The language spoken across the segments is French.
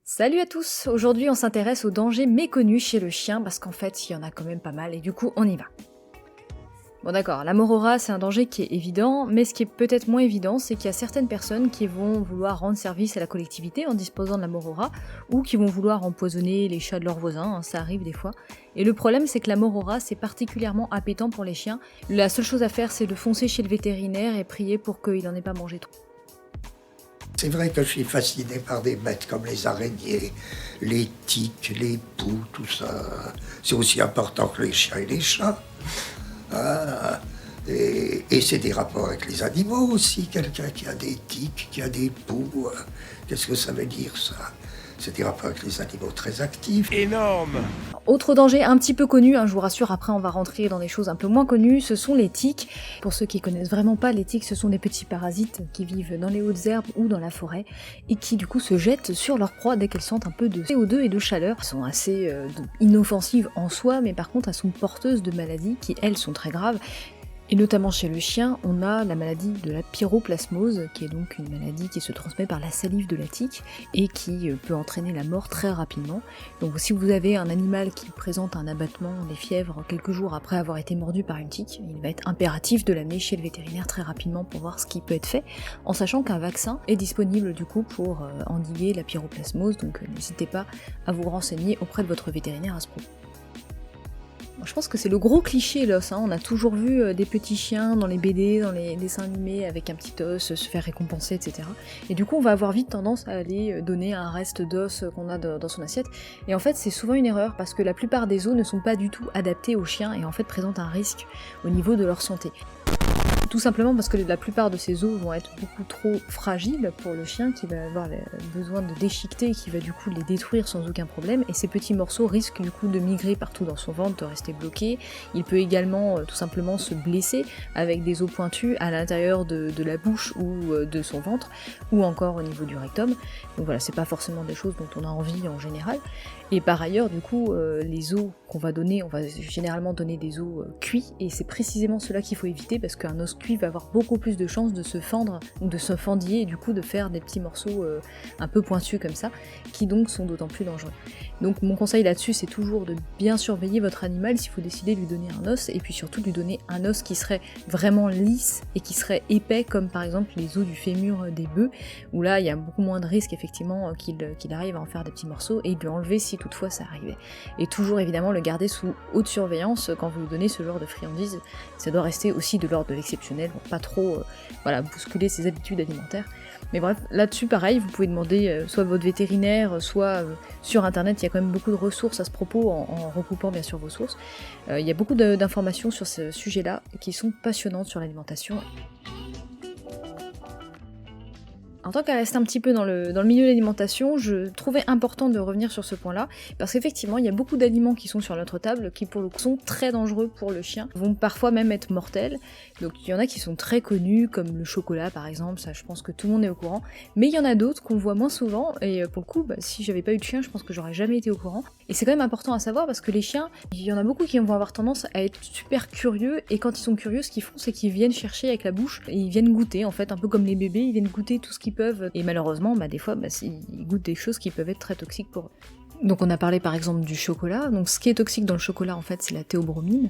Salut à tous! Aujourd'hui on s'intéresse aux dangers méconnus chez le chien parce qu'en fait il y en a quand même pas mal et du coup on y va. Bon d'accord, la mort au rat c'est un danger qui est évident, mais ce qui est peut-être moins évident c'est qu'il y a certaines personnes qui vont vouloir rendre service à la collectivité en disposant de la mort au rat ou qui vont vouloir empoisonner les chats de leurs voisins, ça arrive des fois. Et le problème c'est que la mort au rat c'est particulièrement appétant pour les chiens. La seule chose à faire c'est de foncer chez le vétérinaire et prier pour qu'il n'en ait pas mangé trop. C'est vrai que je suis fasciné par des bêtes comme les araignées, les tiques, les poux, tout ça. C'est aussi important que les chiens et les chats. Ah, et c'est des rapports avec les animaux aussi. Quelqu'un qui a des tiques, qui a des poux, qu'est-ce que ça veut dire ça? C'est des rapports avec les animaux très actifs. Énorme! Autre danger un petit peu connu, je vous rassure, après on va rentrer dans des choses un peu moins connues, ce sont les tiques. Pour ceux qui connaissent vraiment pas, les tiques ce sont des petits parasites qui vivent dans les hautes herbes ou dans la forêt et qui du coup se jettent sur leur proie dès qu'elles sentent un peu de CO2 et de chaleur. Elles sont assez inoffensives en soi, mais par contre elles sont porteuses de maladies qui elles sont très graves. Et notamment chez le chien, on a la maladie de la pyroplasmose, qui est donc une maladie qui se transmet par la salive de la tique et qui peut entraîner la mort très rapidement. Donc si vous avez un animal qui présente un abattement, des fièvres quelques jours après avoir été mordu par une tique, il va être impératif de l'amener chez le vétérinaire très rapidement pour voir ce qui peut être fait, en sachant qu'un vaccin est disponible du coup pour endiguer la pyroplasmose, donc n'hésitez pas à vous renseigner auprès de votre vétérinaire à ce propos. Je pense que c'est le gros cliché l'os, on a toujours vu des petits chiens dans les BD, dans les dessins animés avec un petit os, se faire récompenser, etc. Et du coup on va avoir vite tendance à aller donner un reste d'os qu'on a dans son assiette, et en fait c'est souvent une erreur parce que la plupart des os ne sont pas du tout adaptés aux chiens et en fait présentent un risque au niveau de leur santé. Tout simplement parce que la plupart de ces os vont être beaucoup trop fragiles pour le chien qui va avoir besoin de déchiqueter et qui va du coup les détruire sans aucun problème, et ces petits morceaux risquent du coup de migrer partout dans son ventre, de rester bloqués. Il peut également tout simplement se blesser avec des os pointus à l'intérieur de la bouche ou de son ventre, ou encore au niveau du rectum. Donc voilà, c'est pas forcément des choses dont on a envie en général. Et par ailleurs, du coup, les os qu'on va donner, on va généralement donner des os cuits, et c'est précisément cela qu'il faut éviter parce qu'un os cuit va avoir beaucoup plus de chances de se fendre ou de se fendiller et du coup de faire des petits morceaux un peu pointus comme ça, qui donc sont d'autant plus dangereux. Donc mon conseil là-dessus c'est toujours de bien surveiller votre animal si vous décidez de lui donner un os, et puis surtout de lui donner un os qui serait vraiment lisse et qui serait épais, comme par exemple les os du fémur des bœufs, où là il y a beaucoup moins de risques effectivement qu'il arrive à en faire des petits morceaux et de l'enlever si toutefois ça arrivait. Et toujours évidemment le garder sous haute surveillance quand vous lui donnez ce genre de friandises. Ça doit rester aussi de l'ordre de l'exceptionnel, pour pas trop bousculer ses habitudes alimentaires. Mais bref, là-dessus pareil, vous pouvez demander soit votre vétérinaire, soit sur internet, il y a quand même beaucoup de ressources à ce propos, en recoupant bien sûr vos sources. Il y a beaucoup d'informations sur ce sujet-là qui sont passionnantes sur l'alimentation. En tant qu'à rester un petit peu dans le milieu de l'alimentation, je trouvais important de revenir sur ce point-là, parce qu'effectivement, il y a beaucoup d'aliments qui sont sur notre table qui pour le coup sont très dangereux pour le chien, vont parfois même être mortels. Donc il y en a qui sont très connus, comme le chocolat par exemple, ça je pense que tout le monde est au courant, mais il y en a d'autres qu'on voit moins souvent, et pour le coup, si j'avais pas eu de chien, je pense que j'aurais jamais été au courant. Et c'est quand même important à savoir parce que les chiens, il y en a beaucoup qui vont avoir tendance à être super curieux, et quand ils sont curieux, ce qu'ils font c'est qu'ils viennent chercher avec la bouche, et ils viennent goûter en fait, un peu comme les bébés, ils viennent goûter tout ce qu'ils peuvent, et malheureusement des fois ils goûtent des choses qui peuvent être très toxiques pour eux. Donc on a parlé par exemple du chocolat. Donc ce qui est toxique dans le chocolat en fait c'est la théobromine,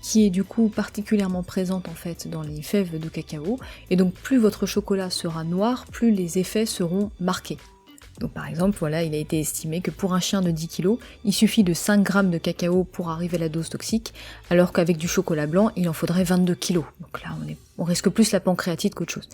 qui est du coup particulièrement présente en fait dans les fèves de cacao, et donc plus votre chocolat sera noir, plus les effets seront marqués. Donc par exemple, voilà, il a été estimé que pour un chien de 10 kg, il suffit de 5 grammes de cacao pour arriver à la dose toxique, alors qu'avec du chocolat blanc, il en faudrait 22 kg. Donc là, on risque plus la pancréatite qu'autre chose.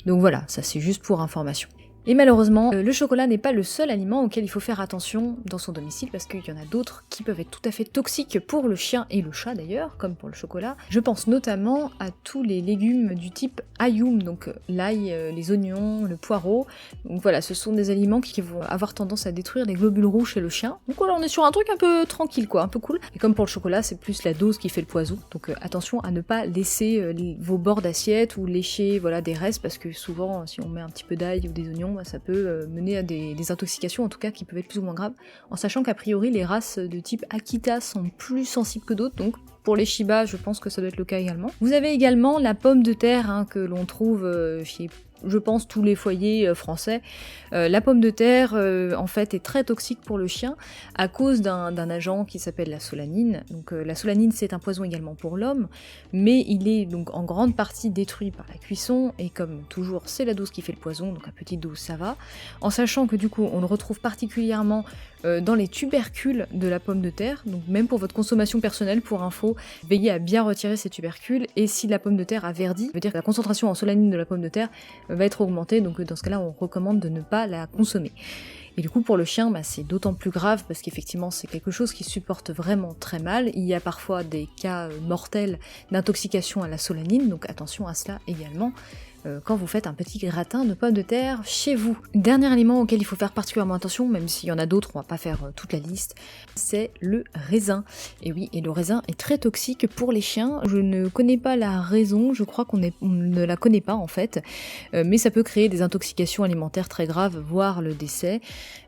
Donc voilà, ça c'est juste pour information. Et malheureusement, le chocolat n'est pas le seul aliment auquel il faut faire attention dans son domicile, parce qu'il y en a d'autres qui peuvent être tout à fait toxiques pour le chien et le chat d'ailleurs, comme pour le chocolat. Je pense notamment à tous les légumes du type ayoum, donc l'ail, les oignons, le poireau. Donc voilà, ce sont des aliments qui vont avoir tendance à détruire les globules rouges chez le chien. Donc voilà, on est sur un truc un peu tranquille quoi, un peu cool. Et comme pour le chocolat, c'est plus la dose qui fait le poison. Donc attention à ne pas laisser vos bords d'assiette ou lécher des restes, parce que souvent si on met un petit peu d'ail ou des oignons, ça peut mener à des intoxications en tout cas qui peuvent être plus ou moins graves, en sachant qu'a priori les races de type Akita sont plus sensibles que d'autres, donc pour les Shiba je pense que ça doit être le cas également. Vous avez également la pomme de terre que l'on trouve chez je pense, tous les foyers français. La pomme de terre, en fait, est très toxique pour le chien à cause d'un agent qui s'appelle la solanine. Donc la solanine, c'est un poison également pour l'homme, mais il est donc en grande partie détruit par la cuisson, et comme toujours, c'est la dose qui fait le poison, donc à petite dose, ça va. En sachant que du coup, on le retrouve particulièrement dans les tubercules de la pomme de terre, donc même pour votre consommation personnelle, pour info, veillez à bien retirer ces tubercules, et si la pomme de terre a verdi, ça veut dire que la concentration en solanine de la pomme de terre va être augmentée, donc dans ce cas-là, on recommande de ne pas la consommer. Et du coup, pour le chien, c'est d'autant plus grave parce qu'effectivement, c'est quelque chose qui supporte vraiment très mal. Il y a parfois des cas mortels d'intoxication à la solanine, donc attention à cela également quand vous faites un petit gratin de pommes de terre chez vous. Dernier aliment auquel il faut faire particulièrement attention, même s'il y en a d'autres, on va pas faire toute la liste, c'est le raisin. Et oui, et le raisin est très toxique pour les chiens. Je ne connais pas la raison, je crois qu'on ne la connaît pas en fait, mais ça peut créer des intoxications alimentaires très graves, voire le décès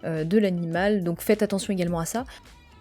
de l'animal, donc faites attention également à ça.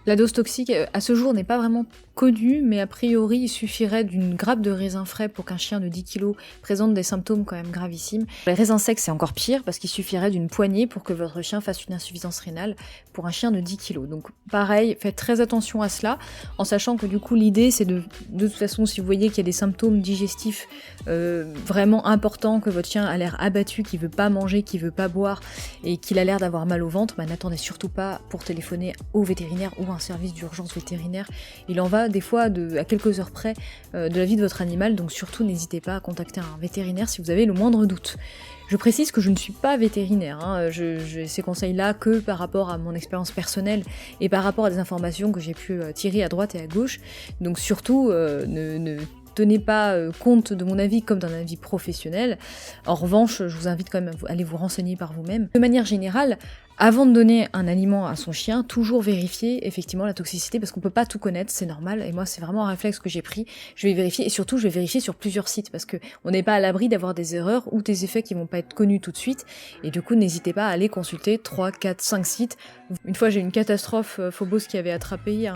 La dose toxique, à ce jour, n'est pas vraiment connue, mais a priori, il suffirait d'une grappe de raisin frais pour qu'un chien de 10 kg présente des symptômes quand même gravissimes. Les raisins secs, c'est encore pire, parce qu'il suffirait d'une poignée pour que votre chien fasse une insuffisance rénale pour un chien de 10 kg. Donc pareil, faites très attention à cela, en sachant que du coup, l'idée, c'est de toute façon, si vous voyez qu'il y a des symptômes digestifs vraiment importants, que votre chien a l'air abattu, qu'il veut pas manger, qu'il veut pas boire, et qu'il a l'air d'avoir mal au ventre, n'attendez surtout pas pour téléphoner au vétérinaire ou un service d'urgence vétérinaire. Il en va des fois à quelques heures près de la vie de votre animal, donc surtout n'hésitez pas à contacter un vétérinaire si vous avez le moindre doute. Je précise que je ne suis pas vétérinaire, j'ai ces conseils-là que par rapport à mon expérience personnelle et par rapport à des informations que j'ai pu tirer à droite et à gauche, donc surtout ne tenez pas compte de mon avis comme d'un avis professionnel. En revanche, je vous invite quand même à aller vous renseigner par vous-même. De manière générale, avant de donner un aliment à son chien, toujours vérifier effectivement la toxicité, parce qu'on peut pas tout connaître, c'est normal, et moi c'est vraiment un réflexe que j'ai pris, je vais vérifier, et surtout je vais vérifier sur plusieurs sites, parce que on n'est pas à l'abri d'avoir des erreurs ou des effets qui vont pas être connus tout de suite, et du coup n'hésitez pas à aller consulter 3, 4, 5 sites. Une fois j'ai eu une catastrophe, Phobos qui avait attrapé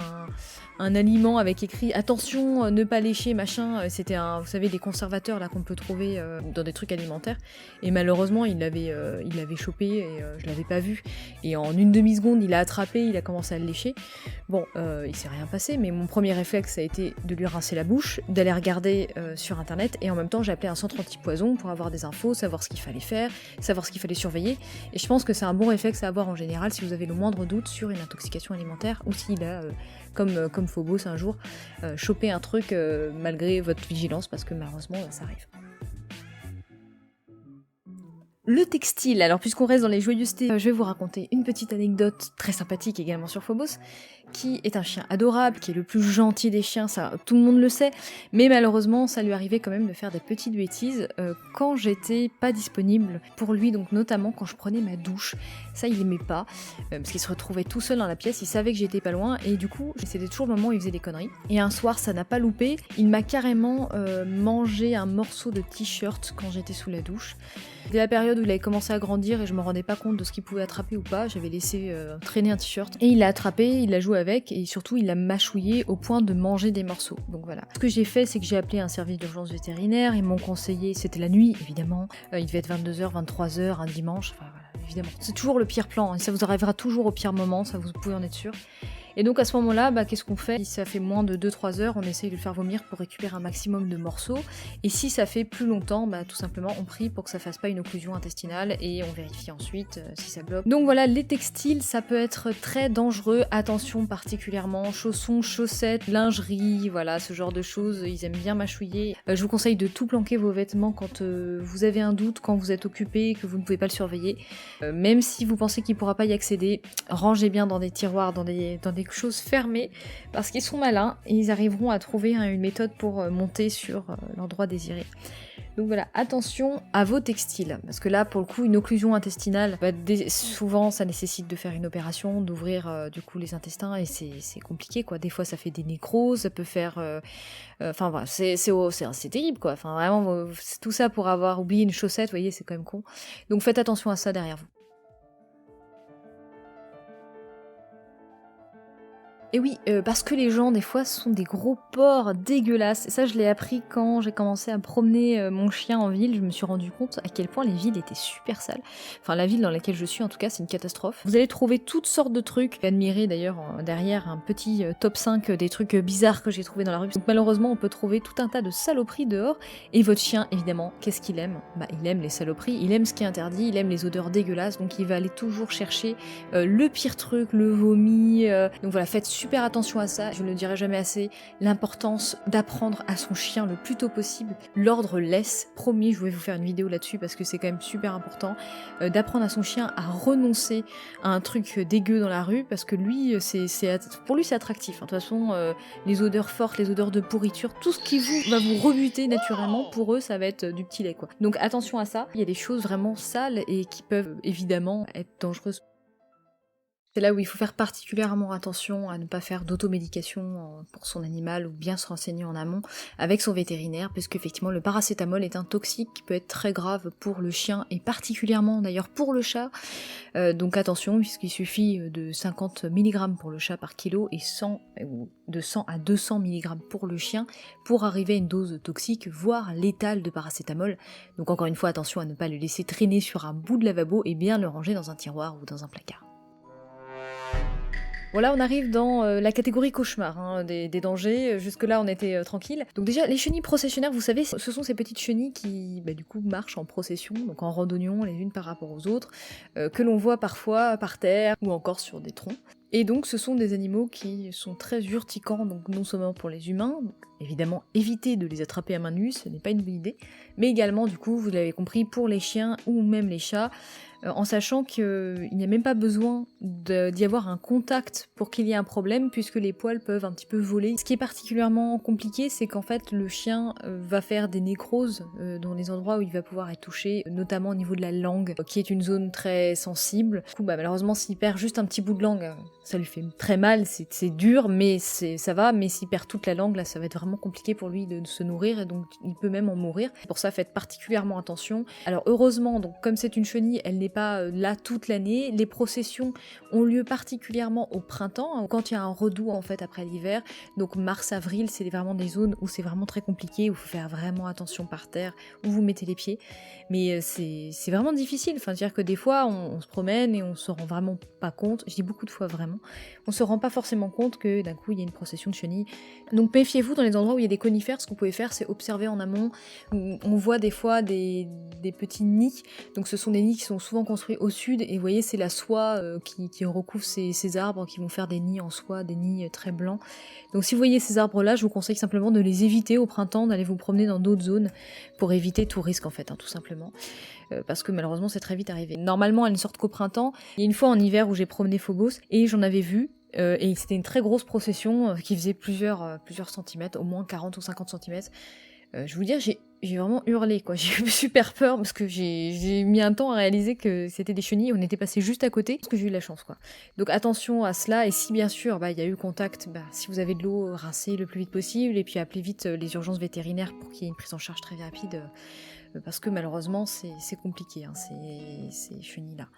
un aliment avec écrit attention, ne pas lécher, machin, c'était vous savez, des conservateurs là qu'on peut trouver dans des trucs alimentaires, et malheureusement il l'avait chopé et je l'avais pas vu, et en une demi-seconde il a attrapé, il a commencé à le lécher. Bon, il s'est rien passé, mais mon premier réflexe ça a été de lui rincer la bouche, d'aller regarder sur internet, et en même temps j'ai appelé un centre anti-poison pour avoir des infos, savoir ce qu'il fallait faire, savoir ce qu'il fallait surveiller, et je pense que c'est un bon réflexe à avoir en général si vous avez le moindre doute sur une intoxication alimentaire, ou s'il a comme Phobos un jour, choper un truc malgré votre vigilance, parce que malheureusement ça arrive. Le textile, alors puisqu'on reste dans les joyeusetés, je vais vous raconter une petite anecdote très sympathique également sur Phobos, qui est un chien adorable, qui est le plus gentil des chiens, ça tout le monde le sait, mais malheureusement ça lui arrivait quand même de faire des petites bêtises quand j'étais pas disponible pour lui, donc notamment quand je prenais ma douche. Ça il aimait pas, parce qu'il se retrouvait tout seul dans la pièce, il savait que j'étais pas loin, et du coup c'était toujours le moment où il faisait des conneries. Et un soir ça n'a pas loupé, il m'a carrément mangé un morceau de t-shirt quand j'étais sous la douche. C'était la période où il avait commencé à grandir et je me rendais pas compte de ce qu'il pouvait attraper ou pas, j'avais laissé traîner un t-shirt, et il l'a attrapé, il l'a joué avec, et surtout il l'a mâchouillé au point de manger des morceaux. Donc voilà. Ce que j'ai fait, c'est que j'ai appelé un service d'urgence vétérinaire, ils m'ont conseillé, c'était la nuit évidemment, il devait être 22h, 23h, un dimanche, enfin voilà, évidemment. C'est toujours le pire plan, et ça vous arrivera toujours au pire moment, ça vous pouvez en être sûr. Et donc à ce moment-là, qu'est-ce qu'on fait? Si ça fait moins de 2-3 heures, on essaye de le faire vomir pour récupérer un maximum de morceaux. Et si ça fait plus longtemps, tout simplement on prie pour que ça fasse pas une occlusion intestinale, et on vérifie ensuite si ça bloque. Donc voilà, les textiles, ça peut être très dangereux. Attention particulièrement, chaussons, chaussettes, lingerie, voilà, ce genre de choses, ils aiment bien mâchouiller. Je vous conseille de tout planquer vos vêtements quand vous avez un doute, quand vous êtes occupé, que vous ne pouvez pas le surveiller. Même si vous pensez qu'il pourra pas y accéder, rangez bien dans des tiroirs, dans des choses fermées, parce qu'ils sont malins et ils arriveront à trouver une méthode pour monter sur l'endroit désiré. Donc voilà, attention à vos textiles, parce que là pour le coup une occlusion intestinale, souvent ça nécessite de faire une opération, d'ouvrir du coup les intestins, et c'est compliqué quoi. Des fois ça fait des nécroses, ça peut faire enfin voilà, c'est terrible quoi. Enfin vraiment tout ça pour avoir oublié une chaussette, vous voyez, c'est quand même con. Donc faites attention à ça derrière vous. Et oui, parce que les gens, des fois, sont des gros porcs dégueulasses. Et ça, je l'ai appris quand j'ai commencé à promener mon chien en ville. Je me suis rendu compte à quel point les villes étaient super sales. Enfin, la ville dans laquelle je suis, en tout cas, c'est une catastrophe. Vous allez trouver toutes sortes de trucs. Admirez d'ailleurs derrière un petit top 5 des trucs bizarres que j'ai trouvé dans la rue. Donc malheureusement, on peut trouver tout un tas de saloperies dehors. Et votre chien, évidemment, qu'est-ce qu'il aime? Bah, il aime les saloperies, il aime ce qui est interdit, il aime les odeurs dégueulasses. Donc il va aller toujours chercher le pire truc, le vomi. Donc voilà, faites super attention à ça, je ne le dirai jamais assez, l'importance d'apprendre à son chien le plus tôt possible. L'ordre laisse, promis, je vais vous faire une vidéo là-dessus parce que c'est quand même super important, d'apprendre à son chien à renoncer à un truc dégueu dans la rue, parce que lui, pour lui c'est attractif. De toute façon, les odeurs fortes, les odeurs de pourriture, tout ce qui va vous rebuter naturellement, pour eux ça va être du petit lait quoi. Donc attention à ça, il y a des choses vraiment sales et qui peuvent évidemment être dangereuses. C'est là où il faut faire particulièrement attention à ne pas faire d'automédication pour son animal, ou bien se renseigner en amont avec son vétérinaire, parce qu'effectivement le paracétamol est un toxique qui peut être très grave pour le chien et particulièrement d'ailleurs pour le chat. Donc attention, puisqu'il suffit de 50 mg pour le chat par kilo et de 100 à 200 mg pour le chien pour arriver à une dose toxique, voire létale de paracétamol. Donc encore une fois, attention à ne pas le laisser traîner sur un bout de lavabo et bien le ranger dans un tiroir ou dans un placard. Voilà, on arrive dans la catégorie cauchemar des dangers. Jusque-là, on était tranquille. Donc déjà, les chenilles processionnaires, vous savez, ce sont ces petites chenilles qui, du coup, marchent en procession, donc en randonnion, les unes par rapport aux autres, que l'on voit parfois par terre ou encore sur des troncs. Et donc, ce sont des animaux qui sont très urticants, donc non seulement pour les humains, donc évidemment, évitez de les attraper à main nue, ce n'est pas une bonne idée, mais également, du coup, vous l'avez compris, pour les chiens ou même les chats, en sachant qu'il n'y a même pas besoin d'y avoir un contact pour qu'il y ait un problème, puisque les poils peuvent un petit peu voler. Ce qui est particulièrement compliqué, c'est qu'en fait le chien va faire des nécroses dans les endroits où il va pouvoir être touché, notamment au niveau de la langue, qui est une zone très sensible. Du coup, malheureusement, s'il perd juste un petit bout de langue, ça lui fait très mal, c'est dur, mais ça va, mais s'il perd toute la langue, là, ça va être vraiment compliqué pour lui de se nourrir, et donc il peut même en mourir. Pour ça, faites particulièrement attention. Alors heureusement, donc comme c'est une chenille, elle n'est pas là toute l'année. Les processions ont lieu particulièrement au printemps, quand il y a un redout en fait après l'hiver. Donc mars-avril, c'est vraiment des zones où c'est vraiment très compliqué, où il faut faire vraiment attention par terre, où vous mettez les pieds. Mais c'est vraiment difficile. Enfin, dire que des fois, on se promène et on se rend vraiment pas compte. Je dis beaucoup de fois vraiment. On se rend pas forcément compte que d'un coup, il y a une procession de chenilles. Donc méfiez-vous dans les endroits où il y a des conifères. Ce que vous pouvez faire, c'est observer en amont. On voit des fois des petits nids. Donc ce sont des nids qui sont souvent construits au sud, et vous voyez, c'est la soie qui recouvre ces arbres qui vont faire des nids en soie, des nids très blancs. Donc si vous voyez ces arbres-là, je vous conseille simplement de les éviter au printemps, d'aller vous promener dans d'autres zones pour éviter tout risque en fait, tout simplement. Parce que malheureusement c'est très vite arrivé. Normalement elles ne sortent qu'au printemps. Il y a une fois en hiver où j'ai promené Phobos et j'en avais vu. Et c'était une très grosse procession qui faisait plusieurs centimètres, au moins 40 ou 50 centimètres. Je vous dire, j'ai vraiment hurlé, quoi. J'ai eu super peur parce que j'ai mis un temps à réaliser que c'était des chenilles. On était passé juste à côté parce que j'ai eu de la chance, quoi. Donc attention à cela, et si bien sûr il y a eu contact, si vous avez de l'eau, rincez le plus vite possible, et puis appelez vite les urgences vétérinaires pour qu'il y ait une prise en charge très rapide, parce que malheureusement c'est compliqué, ces chenilles-là.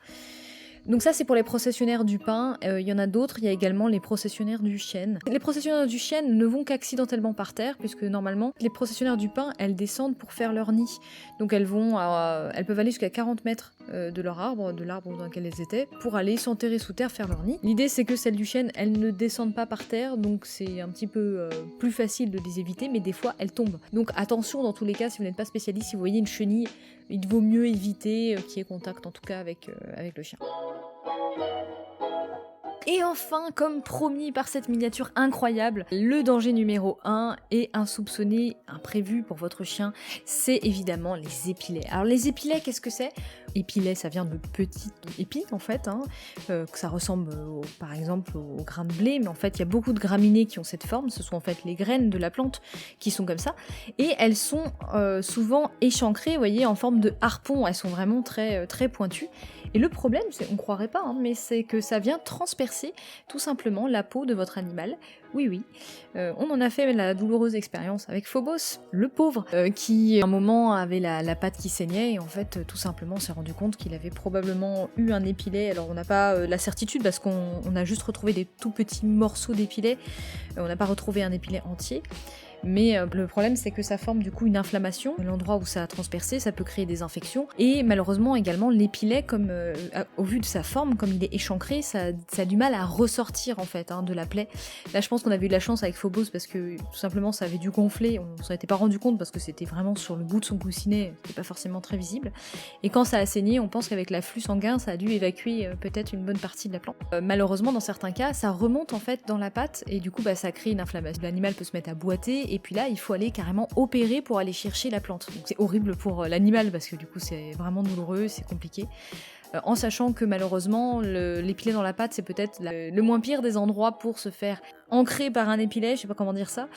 Donc ça c'est pour les processionnaires du pin. Il y en a d'autres, il y a également les processionnaires du chêne. Les processionnaires du chêne ne vont qu'accidentellement par terre, puisque normalement les processionnaires du pin, elles descendent pour faire leur nid. Donc elles peuvent aller jusqu'à 40 mètres de leur arbre, de l'arbre dans lequel elles étaient, pour aller s'enterrer sous terre, faire leur nid. L'idée c'est que celles du chêne, elles ne descendent pas par terre, donc c'est un petit peu plus facile de les éviter, mais des fois elles tombent. Donc attention dans tous les cas, si vous n'êtes pas spécialiste, si vous voyez une chenille, il vaut mieux éviter qu'il y ait contact en tout cas avec le chien. Et enfin, comme promis par cette miniature incroyable, le danger numéro 1 est insoupçonné, imprévu pour votre chien, c'est évidemment les épilets. Alors les épilets, qu'est-ce que c'est ? Épilet, ça vient de petites épis en fait, que ça ressemble par exemple au grain de blé, mais en fait il y a beaucoup de graminées qui ont cette forme, ce sont en fait les graines de la plante qui sont comme ça, et elles sont souvent échancrées, vous voyez, en forme de harpon, elles sont vraiment très, très pointues. Et le problème, on croirait pas, hein, mais c'est que ça vient transpercer tout simplement la peau de votre animal. Oui, oui. On en a fait la douloureuse expérience avec Phobos, le pauvre, qui à un moment avait la patte qui saignait et en fait tout simplement on s'est rendu compte qu'il avait probablement eu un épilet. Alors on n'a pas la certitude parce qu'on a juste retrouvé des tout petits morceaux d'épilet, on n'a pas retrouvé un épilet entier. Mais le problème c'est que ça forme du coup une inflammation, l'endroit où ça a transpercé, ça peut créer des infections, et malheureusement également l'épilet, comme au vu de sa forme, comme il est échancré, ça a du mal à ressortir en fait de la plaie. Là je pense qu'on avait eu de la chance avec Phobos parce que tout simplement ça avait dû gonfler, on s'en était pas rendu compte parce que c'était vraiment sur le bout de son coussinet, c'était pas forcément très visible, et quand ça a saigné, on pense qu'avec l'afflux sanguin ça a dû évacuer peut-être une bonne partie de la plante. Malheureusement dans certains cas ça remonte en fait dans la patte et du coup ça crée une inflammation. L'animal peut se mettre à boiter et puis là il faut aller carrément opérer pour aller chercher la plante. Donc c'est horrible pour l'animal parce que du coup c'est vraiment douloureux, c'est compliqué. En sachant que malheureusement l'épilet dans la patte c'est peut-être le moins pire des endroits pour se faire ancrer par un épilet, je sais pas comment dire ça,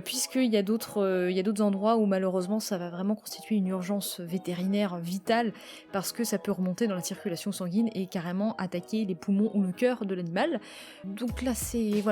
puisqu'il y a d'autres endroits où malheureusement ça va vraiment constituer une urgence vétérinaire vitale parce que ça peut remonter dans la circulation sanguine et carrément attaquer les poumons ou le cœur de l'animal. Donc là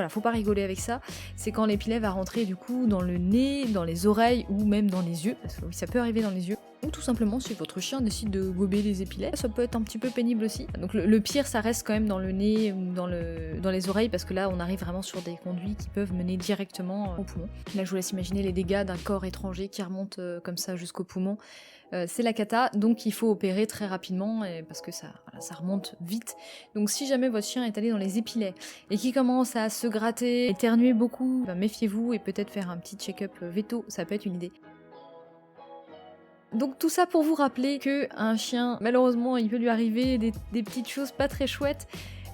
faut pas rigoler avec ça, c'est quand l'épilet va rentrer du coup dans le nez, dans les oreilles ou même dans les yeux, parce que oui ça peut arriver dans les yeux. Ou tout simplement si votre chien décide de gober les épilets, ça peut être un petit peu pénible aussi. Donc le pire ça reste quand même dans le nez ou dans les oreilles parce que là on arrive vraiment sur des conduits qui peuvent mener directement au poumon. Là je vous laisse imaginer les dégâts d'un corps étranger qui remonte comme ça jusqu'au poumon. C'est la cata, donc il faut opérer très rapidement parce que ça remonte vite. Donc si jamais votre chien est allé dans les épilets et qu'il commence à se gratter, éternuer beaucoup, méfiez-vous et peut-être faire un petit check-up véto, ça peut être une idée. Donc tout ça pour vous rappeler que un chien, malheureusement, il peut lui arriver des petites choses pas très chouettes.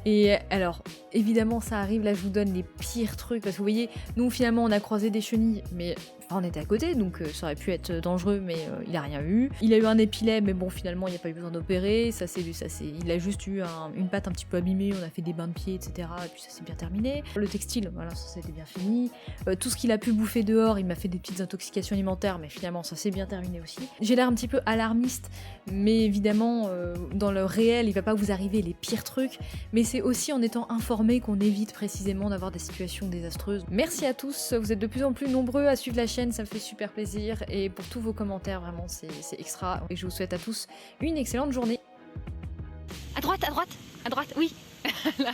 Et alors, évidemment, ça arrive, là je vous donne les pires trucs, parce que vous voyez, nous finalement on a croisé des chenilles, mais on était à côté, donc ça aurait pu être dangereux, mais il a rien eu. Il a eu un épilet, mais bon, finalement il n'y a pas eu besoin d'opérer, il a juste eu une patte un petit peu abîmée, on a fait des bains de pieds, etc. Et puis ça s'est bien terminé. Le textile, voilà, ça c'était bien fini. Tout ce qu'il a pu bouffer dehors, il m'a fait des petites intoxications alimentaires, mais finalement ça s'est bien terminé aussi. J'ai l'air un petit peu alarmiste, mais évidemment, dans le réel, il va pas vous arriver les pires trucs, mais c'est aussi en étant informé qu'on évite précisément d'avoir des situations désastreuses. Merci à tous, vous êtes de plus en plus nombreux à suivre la chaîne, ça me fait super plaisir, et pour tous vos commentaires, vraiment c'est extra, et je vous souhaite à tous une excellente journée. À droite, oui. Là.